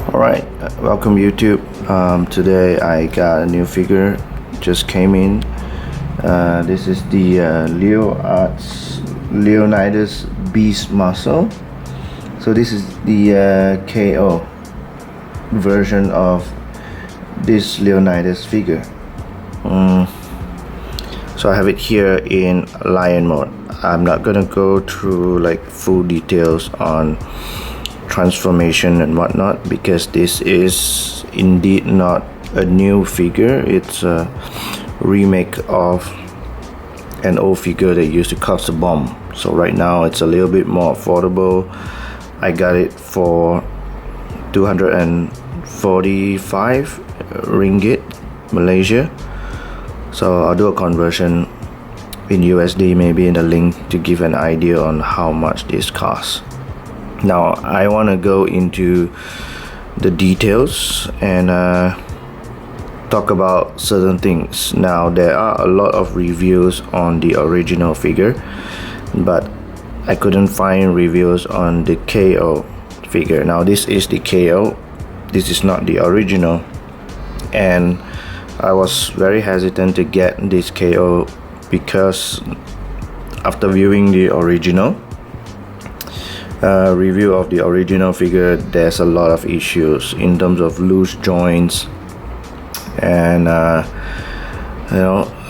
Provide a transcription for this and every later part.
Alright, welcome YouTube. Today I got a new figure, just came in. This is the LeoArts Leonidas Beast Muscle. So this is the KO version of this Leonidas figure. So I have it here in lion mode. I'm not gonna go through like full details on transformation and whatnot, because this is indeed not a new figure. It's a remake of an old figure that used to cost a bomb. So right now it's a little bit more affordable. I got it for 245 ringgit Malaysia. So I'll do a conversion in USD maybe in the link to give an idea on how much this costs. Now I want to go into the details and talk about certain things. Now there are a lot of reviews on the original figure, but I couldn't find reviews on the KO figure. Now this is the KO, this is not the original, and I was very hesitant to get this KO because after viewing the original review of the original figure, there's a lot of issues in terms of loose joints and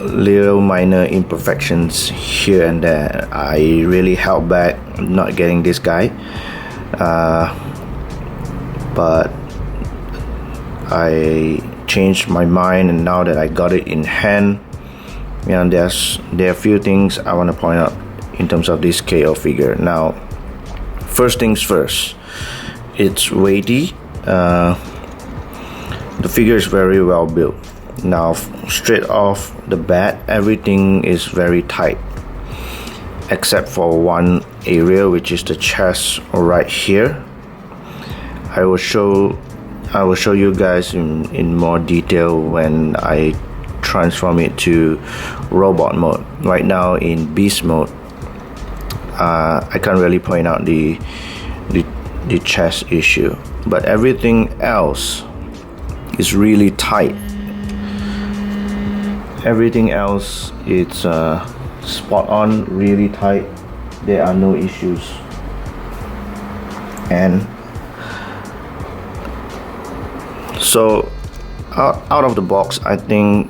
little minor imperfections here and there. I really held back not getting this guy, but I changed my mind, and now that I got it in hand, there are a few things I want to point out in terms of this KO figure. Now, first things first, it's weighty. The figure is very well built. Now, straight off the bat, everything is very tight, except for one area, which is the chest right here. I will show you guys in more detail when I transform it to robot mode. Right now in beast mode, I can't really point out the chest issue, but everything else is really tight. Everything else it's spot on, really tight. There are no issues, and so out of the box, I think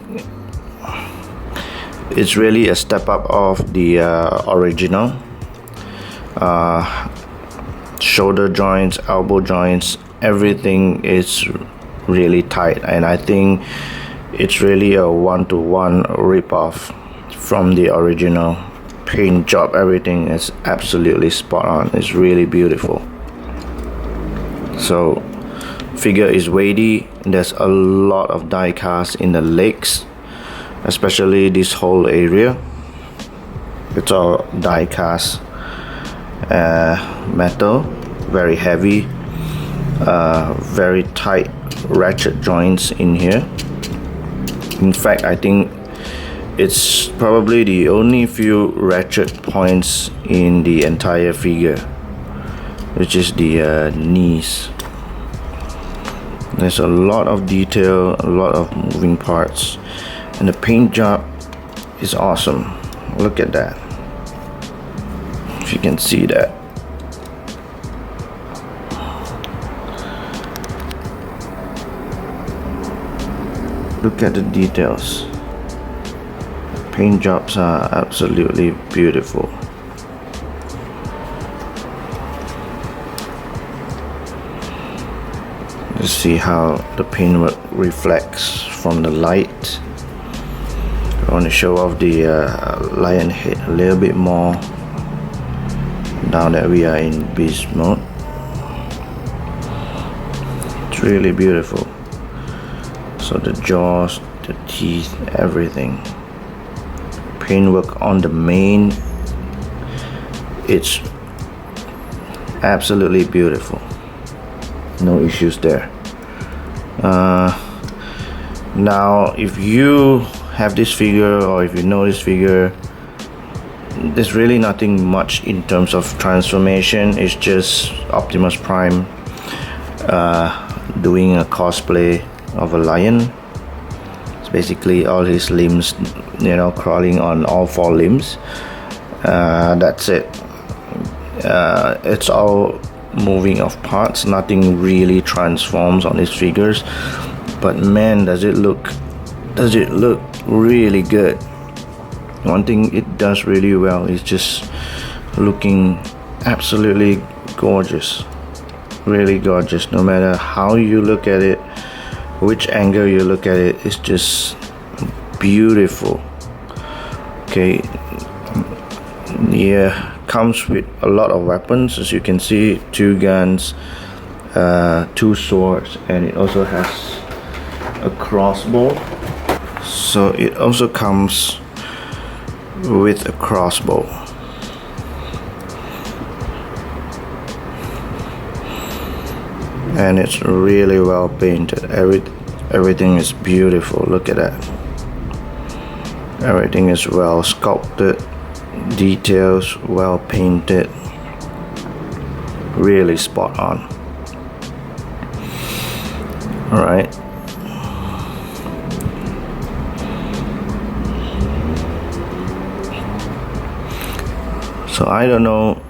it's really a step up of the original. Shoulder joints, elbow joints, everything is really tight, and I think it's really a one-to-one rip-off from the original. Paint job, everything is absolutely spot on. It's really beautiful. So figure is weighty. There's a lot of die cast in the legs, especially this whole area. It's all die cast metal, very heavy, very tight ratchet joints in here. In fact, I think it's probably the only few ratchet points in the entire figure, which is the knees. There's a lot of detail, a lot of moving parts, and the paint job is awesome. Look at that, if you can see that. Look at the details. Paint jobs are absolutely beautiful. Let's see how the paintwork reflects from the light. I want to show off the lion head a little bit more now that we are in beast mode. It's really beautiful. So the jaws, the teeth, everything. Paintwork on the mane, it's absolutely beautiful. No issues there. Now if you have this figure, or if you know this figure, there's really nothing much in terms of transformation. It's just Optimus Prime doing a cosplay of a lion. It's basically all his limbs, crawling on all four limbs. That's it. It's all moving of parts. Nothing really transforms on his figures, but man, does it look really good. One thing it does really well is just looking absolutely gorgeous, really gorgeous. No matter how you look at it, which angle you look at it, it's just beautiful. Okay, yeah, comes with a lot of weapons, as you can see, 2 guns, 2 swords, and it also has a crossbow. So it also comes with a crossbow. And it's really well painted. Everything is beautiful. Look at that. Everything is well sculpted, details well painted, really spot on. All right. So I don't know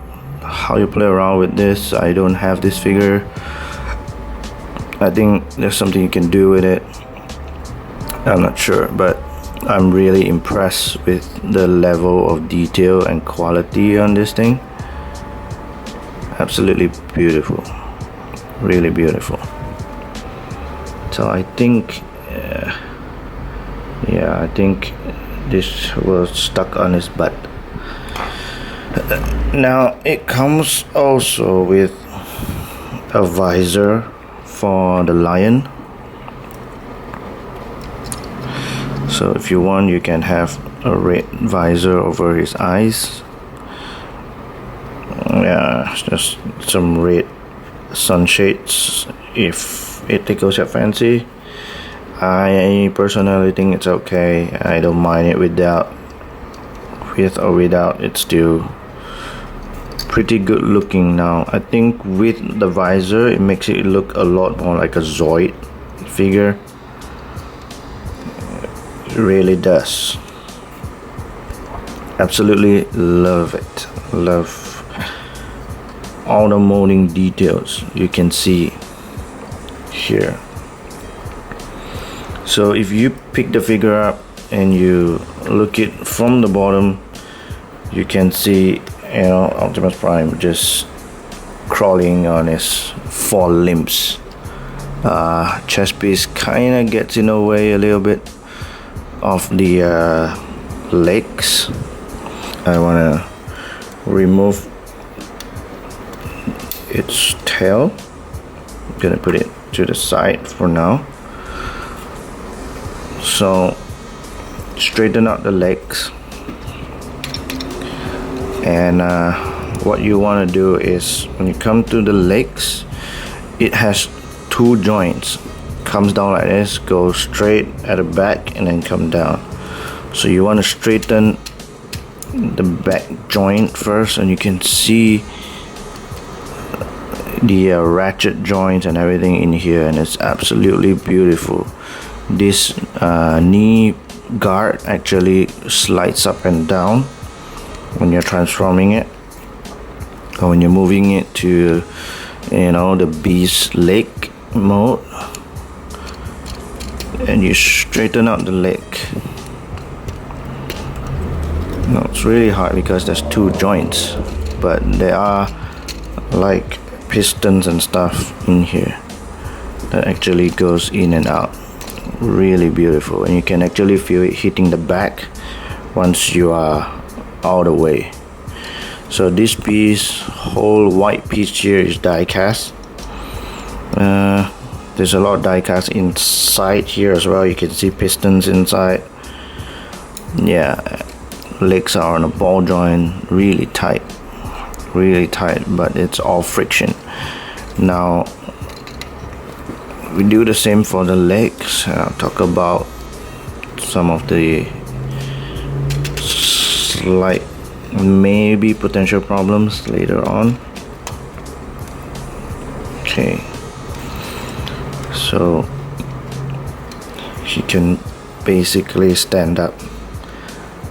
how you play around with this. I don't have this figure. I think there's something you can do with it. I'm not sure, but I'm really impressed with the level of detail and quality on this thing. Absolutely beautiful, really beautiful. So I think, I think this was stuck on his butt. Now it comes also with a visor for the lion. So if you want, you can have a red visor over his eyes. Yeah, just some red sunshades if it tickles your fancy. I personally think it's okay. I don't mind it with or without. It's still pretty good looking. Now I think with the visor, it makes it look a lot more like a Zoid figure. It really does. Absolutely love it. Love all the molding details you can see here. So if you pick the figure up and you look it from the bottom, you can see, Optimus Prime just crawling on his 4 limbs. Chest piece kinda gets in the way a little bit of the legs. I wanna remove its tail. I'm gonna put it to the side for now. So straighten out the legs, and what you want to do is, when you come to the legs, it has 2 joints. Comes down like this, goes straight at the back, and then come down. So you want to straighten the back joint first, and you can see the ratchet joints and everything in here, and it's absolutely beautiful. This knee guard actually slides up and down when you're transforming it, or when you're moving it to the beast leg mode, and you straighten out the leg. No, it's really hard because there's 2 joints, but there are like pistons and stuff in here that actually goes in and out. Really beautiful, and you can actually feel it hitting the back once you are all the way. So this piece, whole white piece here, is die cast. There's a lot of die cast inside here as well. You can see pistons inside. Yeah, legs are on a ball joint, really tight, but it's all friction. Now we do the same for the legs. I'll talk about some of the slight, maybe potential problems later on. Okay, so she can basically stand up.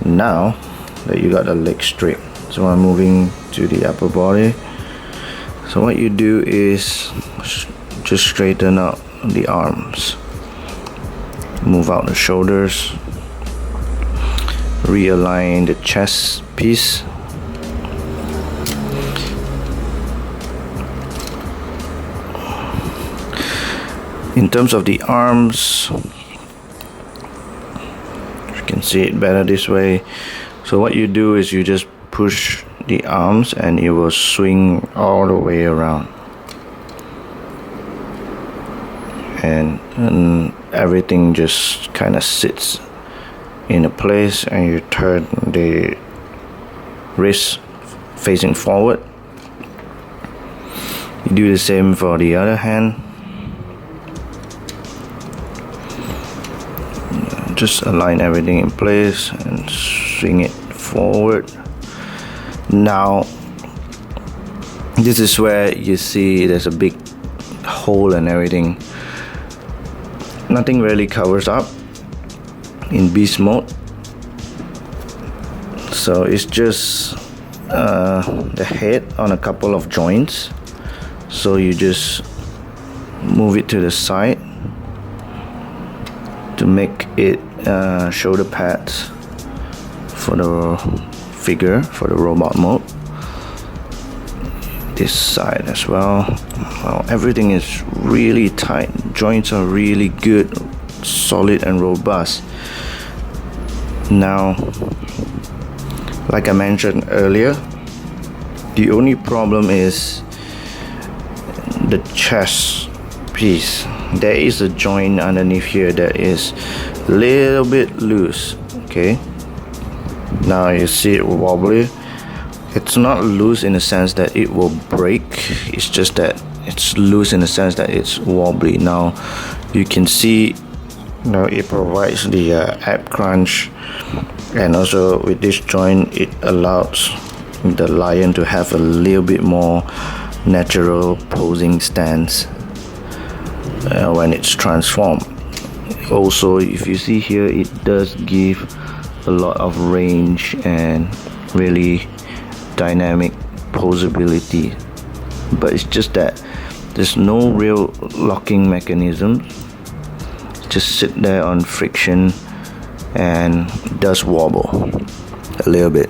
Now that you got the leg straight, so I'm moving to the upper body. So what you do is just straighten out the arms, move out the shoulders, realign the chest piece. In terms of the arms, you can see it better this way. So what you do is you just push the arms and it will swing all the way around, and everything just kind of sits in a place, and you turn the wrist facing forward. You do the same for the other hand. Just align everything in place and swing it forward. Now this is where you see there's a big hole and everything. Nothing really covers up in beast mode, so it's just the head on a couple of joints. So you just move it to the side to make it shoulder pads for the figure, for the robot mode. This side as well. Well, everything is really tight. Joints are really good, solid and robust. Now, like I mentioned earlier, the only problem is the chest piece. There is a joint underneath here that is a little bit loose. Okay, now you see it wobbly. It's not loose in the sense that it will break, it's just that it's loose in the sense that it's wobbly. Now you can see, you know, it provides the ab crunch, and also with this joint it allows the lion to have a little bit more natural posing stance when it's transformed. Also, if you see here, it does give a lot of range and really dynamic posability, but it's just that there's no real locking mechanism. Just sit there on friction and it does wobble a little bit.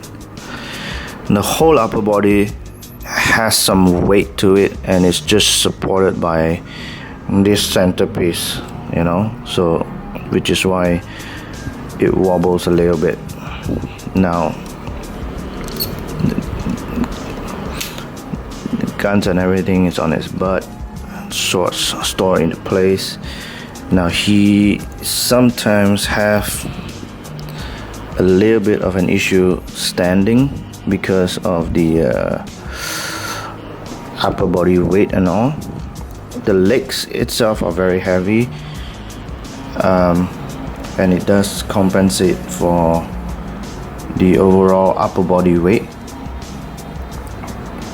And the whole upper body has some weight to it, and it's just supported by this centerpiece, you know, so which is why it wobbles a little bit. Now the guns and everything is on his butt, swords stored into place. Now he sometimes have a little bit of an issue standing because of the upper body weight and all. The legs itself are very heavy, and it does compensate for the overall upper body weight.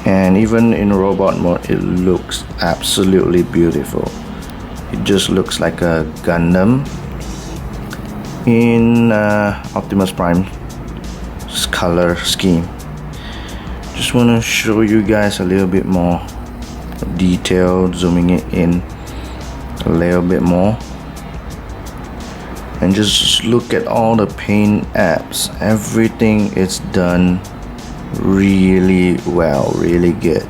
And even in robot mode, it looks absolutely beautiful. It just looks like a Gundam in Optimus Prime's color scheme. Just want to show you guys a little bit more detail, zooming it in a little bit more, and just look at all the paint apps. Everything is done really well, really good.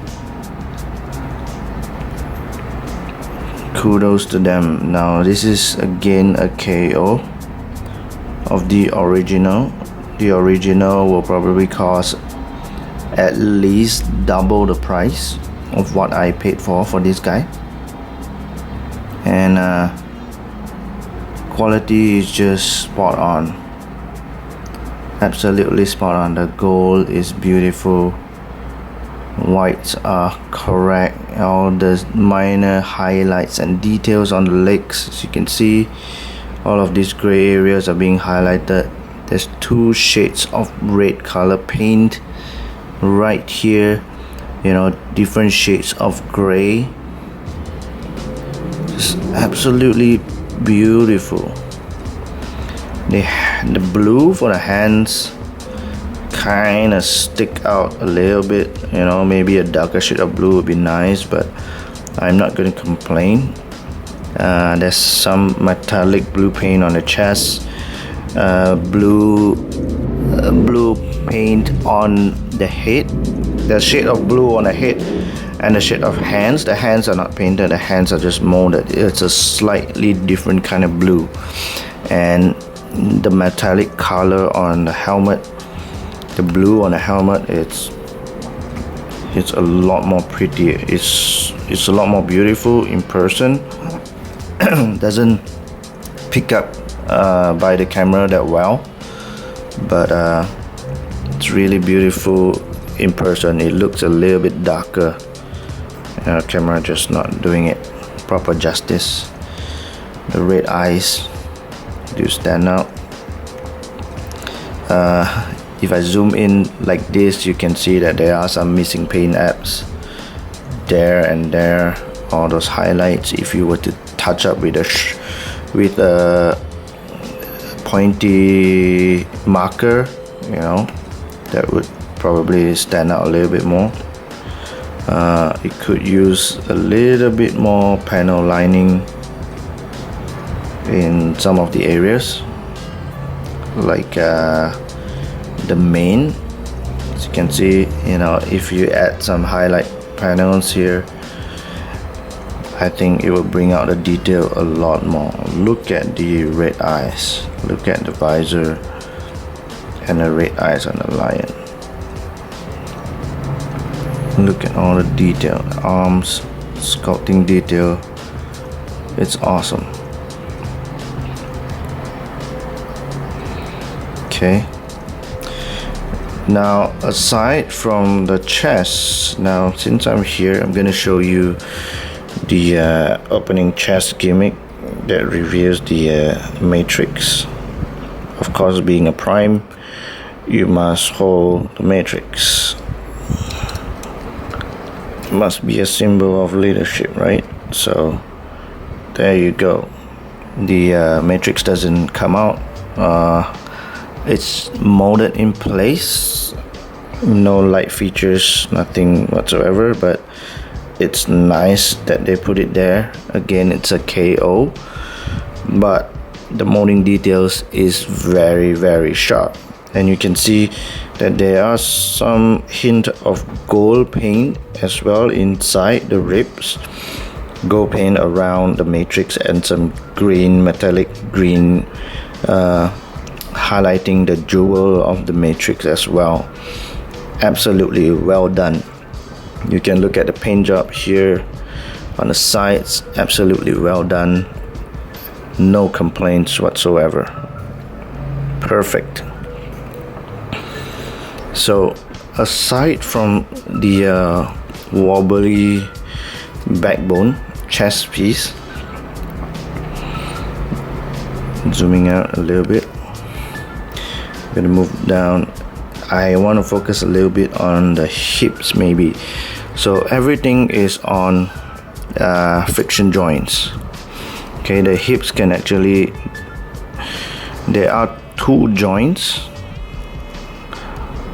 Kudos to them. Now this is again a KO of the original. The original will probably cost at least double the price of what I paid for this guy, and quality is just spot on, absolutely spot on. The gold is beautiful, whites are correct, all the minor highlights and details on the legs, as you can see, all of these gray areas are being highlighted. There's 2 shades of red color paint right here, you know, different shades of gray. Just absolutely beautiful. The blue for the hands kind of stick out a little bit, you know, maybe a darker shade of blue would be nice, but I'm not going to complain. There's some metallic blue paint on the chest, blue paint on the head. There's shade of blue on the head and the shade of hands. The hands are not painted, the hands are just molded. It's a slightly different kind of blue. And the metallic color on the helmet, the blue on the helmet, it's a lot more pretty. It's a lot more beautiful in person. Doesn't pick up by the camera that well, but it's really beautiful in person. It looks a little bit darker. Camera just not doing it proper justice. The red eyes do stand out. If I zoom in like this, you can see that there are some missing paint apps there and there. All those highlights, if you were to touch up with a pointy marker, you know, that would probably stand out a little bit more. It could use a little bit more panel lining in some of the areas, like the mane. As you can see, you know, if you add some highlight panels here, I think it will bring out the detail a lot more. Look at the red eyes, look at the visor and the red eyes on the lion. Look at all the detail, the arms, sculpting detail. It's awesome. Okay, now aside from the chest, now since I'm here, I'm gonna show you the opening chest gimmick that reveals the matrix. Of course, being a prime, you must hold the matrix. It must be a symbol of leadership, right? So there you go. The matrix doesn't come out. It's molded in place, no light features, nothing whatsoever, but it's nice that they put it there. Again, it's a KO, but the molding details is very sharp, and you can see that there are some hint of gold paint as well inside the ribs, gold paint around the matrix, and some green, metallic green, highlighting the jewel of the matrix as well. Absolutely well done. You can look at the paint job here on the sides. Absolutely well done. No complaints whatsoever. Perfect. So aside from the wobbly backbone chest piece, zooming out a little bit, I'm gonna move down. I want to focus a little bit on the hips maybe. So everything is on friction joints. Okay, the hips can actually, there are two joints,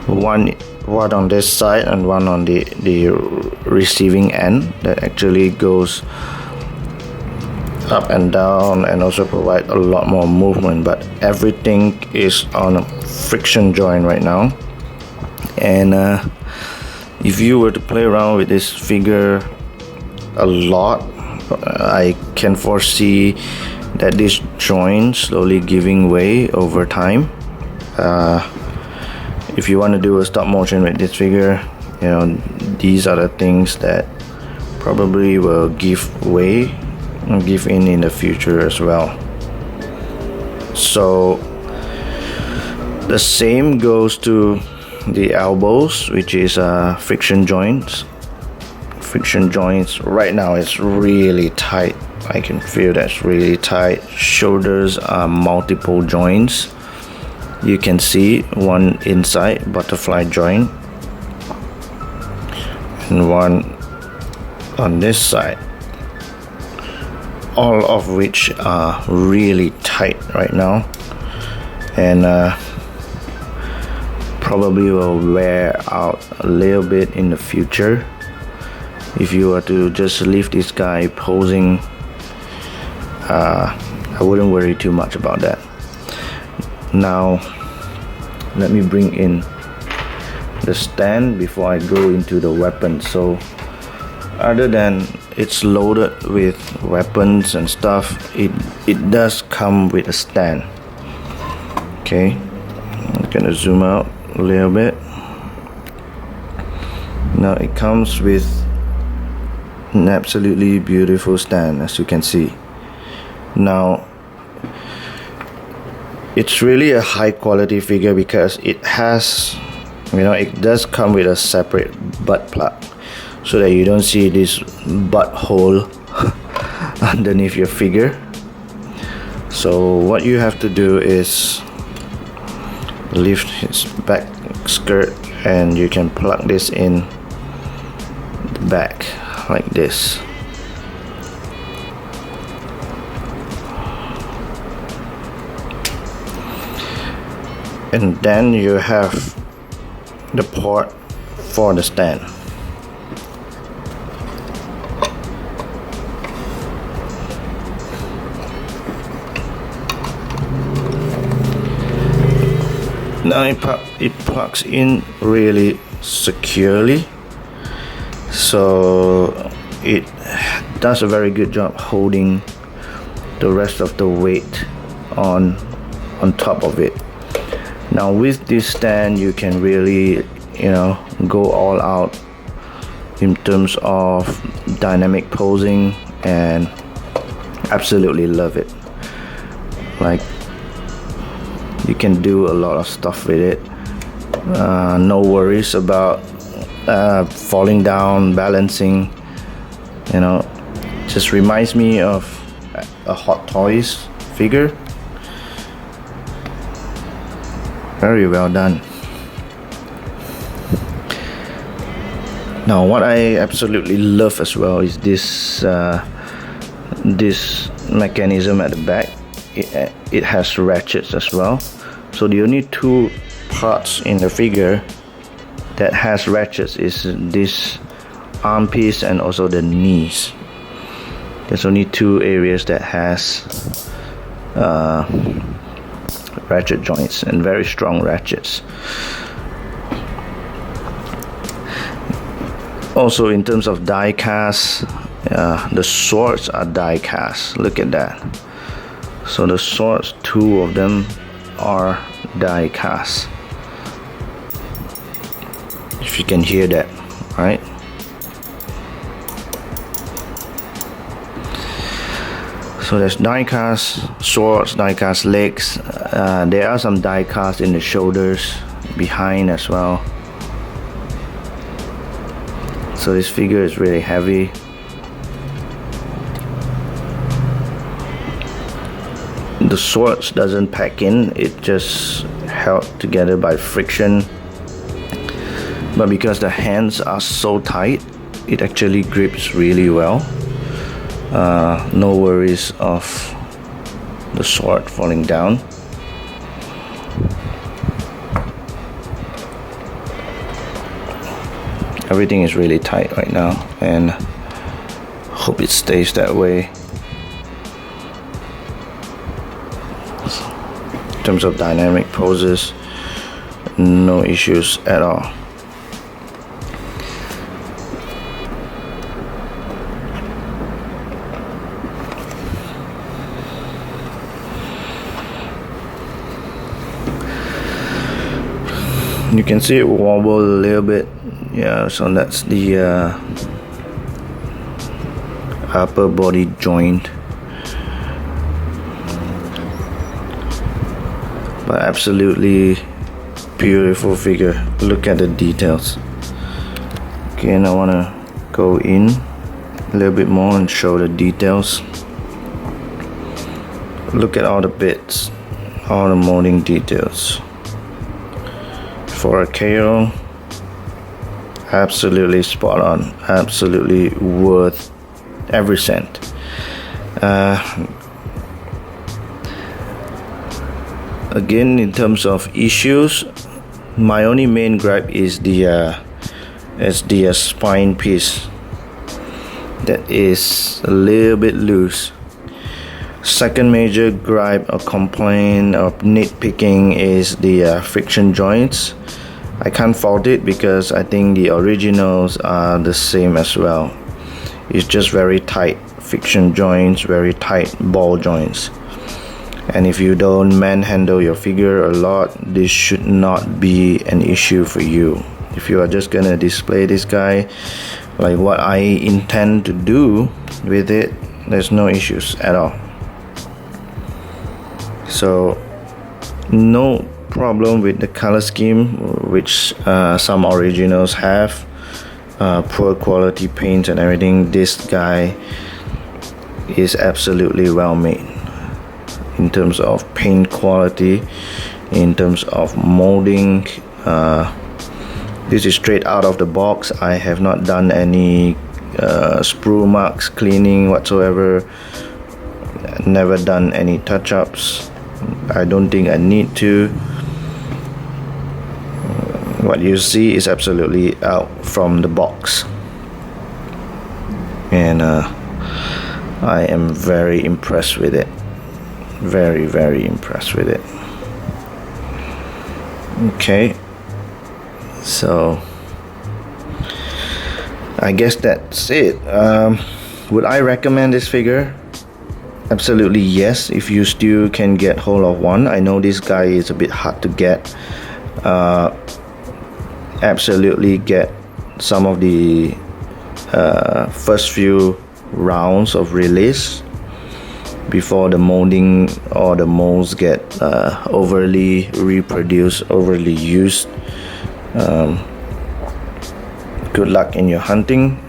one on this side and one on the receiving end, that actually goes up and down and also provide a lot more movement, but everything is on a friction joint right now. And if you were to play around with this figure a lot, I can foresee that this joint slowly giving way over time. If you want to do a stop motion with this figure, you know, these are the things that probably will give way and give in the future as well. So the same goes to the elbows, which is friction joints. Friction joints right now is really tight. I can feel that's really tight. Shoulders are multiple joints. You can see one inside butterfly joint and one on this side. all of which are really tight right now, and probably will wear out a little bit in the future. If you were to just leave this guy posing, I wouldn't worry too much about that. Now let me bring in the stand before I go into the weapon. So other than it's loaded with weapons and stuff, it does come with a stand. Okay, I'm gonna zoom out a little bit. Now it comes with an absolutely beautiful stand, as you can see. Now it's really a high quality figure because it has, it does come with a separate butt plug, so that you don't see this butt hole underneath your figure. So what you have to do is lift his back skirt, and you can plug this in the back like this. And then you have the port for the stand. Now it plugs in really securely, so it does a very good job holding the rest of the weight on top of it. Now with this stand, you can really go all out in terms of dynamic posing, and absolutely love it. Like, you can do a lot of stuff with it. No worries about falling down, balancing. Just reminds me of a Hot Toys figure. Very well done. Now what I absolutely love as well is this mechanism at the back. It has ratchets as well. So the only two parts in the figure that has ratchets is this arm piece and also the knees. There's only two areas that has ratchet joints, and very strong ratchets. Also, in terms of die cast, the swords are die cast. Look at that. So the swords, two of them are die cast. If you can hear that, right? So there's die cast swords, die cast legs. There are some die cast in the shoulders, behind as well. So this figure is really heavy. The swords doesn't pack in, it just held together by friction. But because the hands are so tight, it actually grips really well. No worries of the sword falling down. Everything is really tight right now, and hope it stays that way. In terms of dynamic poses, no issues at all. You can see it wobble a little bit. Yeah, so that's the upper body joint. But absolutely beautiful figure. Look at the details. Okay, and I want to go in a little bit more and show the details. Look at all the bits, all the molding details. For a KO, absolutely spot on, absolutely worth every cent. Again, in terms of issues, my only main gripe is the spine piece that is a little bit loose. Second major gripe or complaint or nitpicking is the friction joints. I can't fault it because I think the originals are the same as well. It's just very tight friction joints, very tight ball joints. And if you don't manhandle your figure a lot, this should not be an issue for you. If you are just gonna display this guy like what I intend to do with it, there's no issues at all. So no problem with the color scheme, which some originals have. Poor quality paint and everything. This guy is absolutely well made in terms of paint quality, in terms of molding. This is straight out of the box. I have not done any sprue marks cleaning whatsoever, never done any touch-ups. I don't think I need to. What you see is absolutely out from the box, and I am very impressed with it. Very impressed with it. Okay, so I guess that's it. Would I recommend this figure? Absolutely yes, if you still can get hold of one. I know this guy is a bit hard to get. Absolutely get some of the first few rounds of release before the molding or the molds get overly reproduced, overly used. Good luck in your hunting.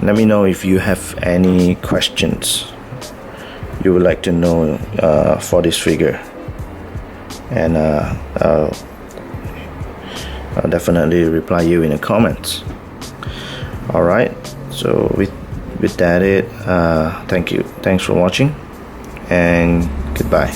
Let me know if you have any questions you would like to know for this figure, and I'll definitely reply you in the comments. Alright, so with that thank you, thanks for watching, and goodbye.